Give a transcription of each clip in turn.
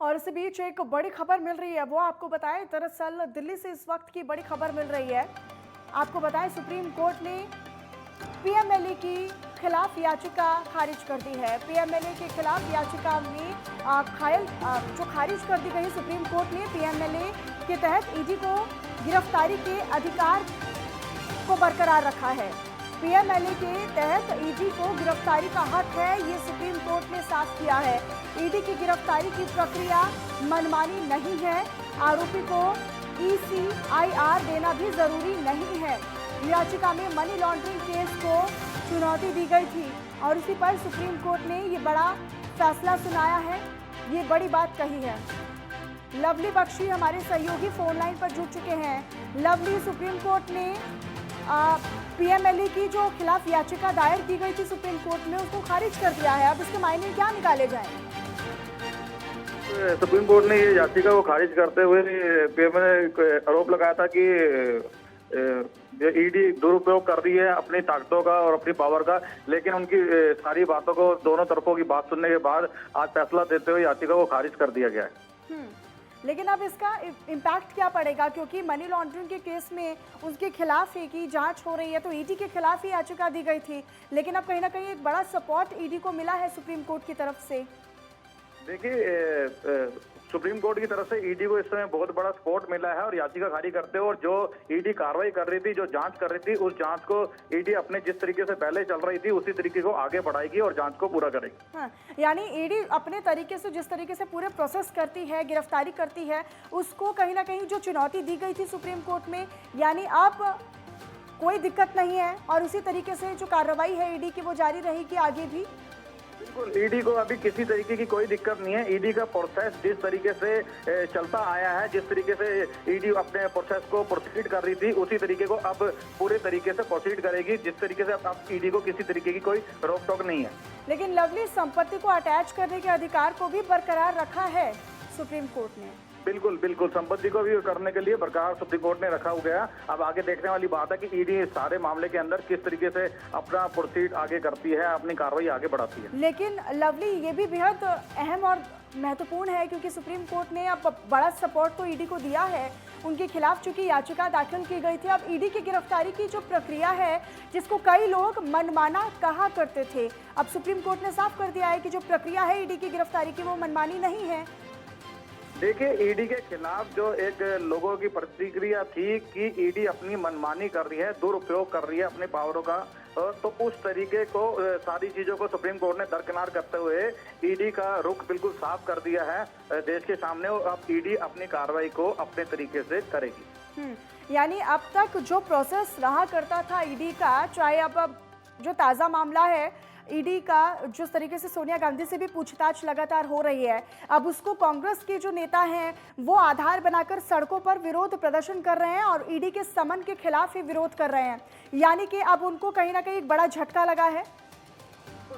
और इसी बीच एक बड़ी खबर मिल रही है, वो आपको बताएं। दरअसल दिल्ली से इस वक्त की बड़ी खबर मिल रही है। आपको बताएं, सुप्रीम कोर्ट ने पीएमएलए की खिलाफ याचिका खारिज कर दी है। पीएमएलए के खिलाफ याचिका में जो खारिज कर दी गई सुप्रीम कोर्ट ने पीएमएलए के तहत ईडी को गिरफ्तारी के अधिकार को बरकरार रखा है। पीएमएलए के तहत ईडी को गिरफ्तारी का हक है, ये सुप्रीम कोर्ट ने साफ किया है। ईडी की गिरफ्तारी की प्रक्रिया मनमानी नहीं है। आरोपी को ईसीआईआर देना भी जरूरी नहीं है। याचिका में मनी लॉन्ड्रिंग केस को चुनौती दी गई थी और उसी पर सुप्रीम कोर्ट ने ये बड़ा फैसला सुनाया है, ये बड़ी बात कही है। लवली बख्शी हमारे सहयोगी फोन लाइन पर जुड़ चुके हैं। लवली, सुप्रीम कोर्ट ने पीएमएलए की जो खिलाफ याचिका दायर की गई थी सुप्रीम कोर्ट में, उसको खारिज कर दिया है। अब इसके मायने क्या निकाले जाएं? सुप्रीम कोर्ट ने ये याचिका को खारिज करते हुए पीएमएलए आरोप लगाया था कि ईडी दुरुपयोग कर रही है अपनी ताकतों का और अपनी पावर का, लेकिन उनकी सारी बातों को, दोनों तरफों की बात सुनने के बाद आज फैसला देते हुए याचिका को खारिज कर दिया गया है। लेकिन अब इसका इम्पैक्ट क्या पड़ेगा, क्योंकि मनी लॉन्ड्रिंग के केस में उसके खिलाफ ही की जांच हो रही है, तो ईडी के खिलाफ ही याचिका दी गई थी, लेकिन अब कहीं ना कहीं एक बड़ा सपोर्ट ईडी को मिला है सुप्रीम कोर्ट की तरफ से। देखिए, सुप्रीम कोर्ट की तरफ से ईडी को इस समय बहुत बड़ा सपोर्ट मिला है और याचिका खारिज करते हुए, और जो ईडी कार्रवाई कर रही थी, जो जांच कर रही थी, उस जांच को ईडी अपने जिस तरीके से पहले चल रही थी उसी तरीके को आगे बढ़ाएगी और जांच को पूरा करेगी। हाँ, यानी ईडी अपने तरीके से, जिस तरीके से पूरे प्रोसेस करती है, गिरफ्तारी करती है, उसको कहीं ना कहीं जो चुनौती दी गई थी सुप्रीम कोर्ट में, यानी अब कोई दिक्कत नहीं है और उसी तरीके से जो कार्रवाई है ईडी की वो जारी रहेगी आगे भी। बिल्कुल, ईडी को अभी किसी तरीके की कोई दिक्कत नहीं है। ईडी का प्रोसेस जिस तरीके से चलता आया है, जिस तरीके से ईडी अपने प्रोसेस को प्रोसीड कर रही थी, उसी तरीके को अब पूरे तरीके से प्रोसीड करेगी, जिस तरीके से अब ईडी को किसी तरीके की कोई रोक टोक नहीं है। लेकिन लवली, संपत्ति को अटैच करने के अधिकार को भी बरकरार रखा है सुप्रीम कोर्ट ने। बिल्कुल बिल्कुल, संपत्ति को भी करने के लिए बरकरार सुप्रीम कोर्ट ने रखा हुआ है। अब आगे देखने वाली बात है कि ईडी सारे मामले के अंदर किस तरीके से अपना प्रोसीड आगे करती है, अपनी कार्रवाई आगे बढ़ाती है। लेकिन लवली, ये भी बेहद अहम और महत्वपूर्ण है, क्योंकि सुप्रीम कोर्ट ने अब बड़ा सपोर्ट तो ईडी को दिया है। उनके खिलाफ चूंकि याचिका दाखिल की गई थी, अब ईडी की गिरफ्तारी की जो प्रक्रिया है, जिसको कई लोग मनमाना कहा करते थे, अब सुप्रीम कोर्ट ने साफ कर दिया है कि जो प्रक्रिया है ईडी की गिरफ्तारी की वो मनमानी नहीं है। देखिए, ईडी के खिलाफ जो एक लोगों की प्रतिक्रिया थी कि ईडी अपनी मनमानी कर रही है, दुरुपयोग कर रही है अपने पावरों का, तो उस तरीके को, सारी चीजों को सुप्रीम कोर्ट ने दरकिनार करते हुए ईडी का रुख बिल्कुल साफ कर दिया है देश के सामने। अब ईडी अपनी कार्रवाई को अपने तरीके से करेगी। यानी अब तक जो प्रोसेस रहा करता था ईडी का, चाहे अब जो ताज़ा मामला है ईडी का, जिस तरीके से सोनिया गांधी से भी पूछताछ लगातार हो रही है, अब उसको कांग्रेस के जो नेता हैं वो आधार बनाकर सड़कों पर विरोध प्रदर्शन कर रहे हैं और ईडी के समन के खिलाफ ही विरोध कर रहे हैं। यानी कि अब उनको कहीं ना कहीं एक बड़ा झटका लगा है।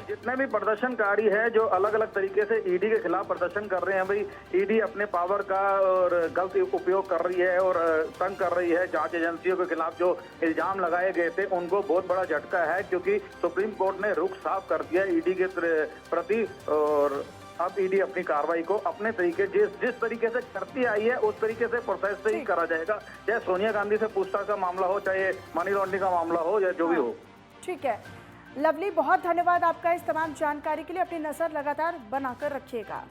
जितने भी प्रदर्शनकारी है जो अलग अलग तरीके से ईडी के खिलाफ प्रदर्शन कर रहे हैं, भाई ईडी अपने पावर का और गलत उपयोग कर रही है और तंग कर रही है। जांच एजेंसियों के खिलाफ जो इल्जाम लगाए गए थे उनको बहुत बड़ा झटका है, क्योंकि सुप्रीम कोर्ट ने रुख साफ कर दिया ईडी के प्रति, और अब ईडी अपनी कार्रवाई को अपने तरीके, जिस तरीके से करती आई है उस तरीके से प्रोसेस से ही करा जाएगा। चाहे सोनिया गांधी से पूछताछ का मामला हो, चाहे मनी लॉन्ड्रिंग का मामला हो, या जो भी हो। ठीक है लवली, बहुत धन्यवाद आपका इस तमाम जानकारी के लिए। अपनी नज़र लगातार बनाकर रखिएगा।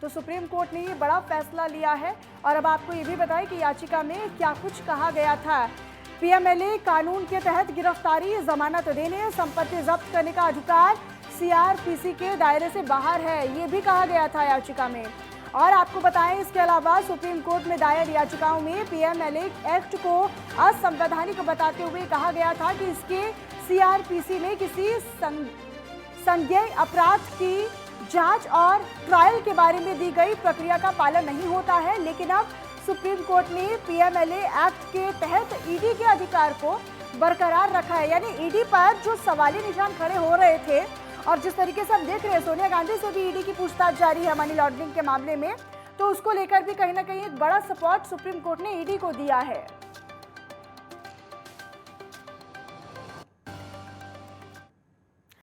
तो सुप्रीम कोर्ट ने ये बड़ा फैसला लिया है और अब आपको ये भी बताएं कि याचिका में क्या कुछ कहा गया था। पीएमएलए कानून के तहत गिरफ्तारी, जमानत देने, संपत्ति जब्त करने का अधिकार सीआरपीसी के दायरे से बाहर है, ये भी कहा गया था याचिका में। और आपको बताएं, इसके अलावा सुप्रीम कोर्ट में दायर याचिकाओं में पीएमएलए एक्ट को असंवैधानिक बताते हुए कहा गया था कि इसके सीआरपीसी में किसी संज्ञेय अपराध की जांच और ट्रायल के बारे में दी गई प्रक्रिया का पालन नहीं होता है। लेकिन अब सुप्रीम कोर्ट ने पीएमएलए एक्ट के तहत ईडी के अधिकार को बरकरार रखा है। यानी ईडी पर जो सवालिया निशान खड़े हो रहे थे और जिस तरीके से हम देख रहे हैं सोनिया गांधी से भी ईडी की पूछताछ जारी है मनी लॉन्ड्रिंग के मामले में, तो उसको लेकर भी कहीं ना कहीं एक बड़ा सपोर्ट सुप्रीम कोर्ट ने ईडी को दिया है।